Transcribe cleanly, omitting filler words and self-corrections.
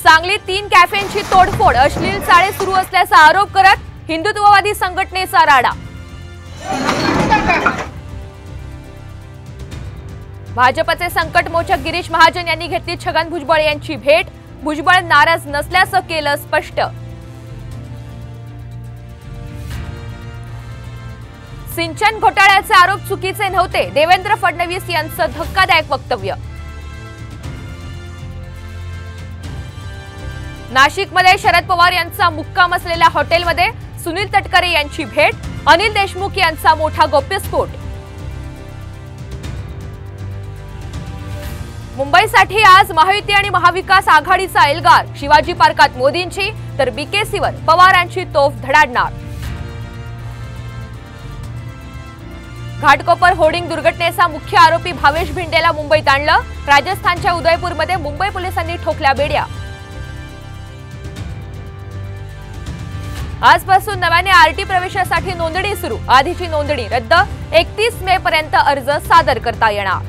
सांगलीत 3 कॅफेंची तोडफोड, अश्लील चाळे सुरू असल्याचा आरोप करत हिंदुत्ववादी संघटनेचा राडा। भाजपचे संकटमोचक गिरीश महाजन यांनी घेतली छगन भुजबळ यांची भेट, भुजबळ नाराज नसल्याचं केलं स्पष्ट। सिंचन घोटाळ्याचे आरोप चुकीचे नव्हते, देवेंद्र फडणवीस यांचं धक्कादायक वक्तव्य। नाशिकमध्ये शरद पवार यांचा मुक्काम असलेल्या हॉटेलमध्ये सुनील तटकरे यांची भेट, अनिल देशमुख यांचा मोठा गौप्यस्फोट। मुंबईसाठी आज महायुती आणि महाविकास आघाडीचा एल्गार, शिवाजी पार्कात मोदींची तर बीकेसीवर पवारांची तोफ धडाडणार। घाटकोपर होर्डिंग दुर्घटनेचा मुख्य आरोपी भावेश भिंडेला मुंबईत आणलं, राजस्थानच्या उदयपूरमध्ये मुंबई पोलिसांनी ठोकल्या बेड्या। आजपासून नव्याने आरटी प्रवेशासाठी नोंदणी सुरू, आधीची नोंदणी रद्द, 31 मे पर्यंत अर्ज सादर करता येणार।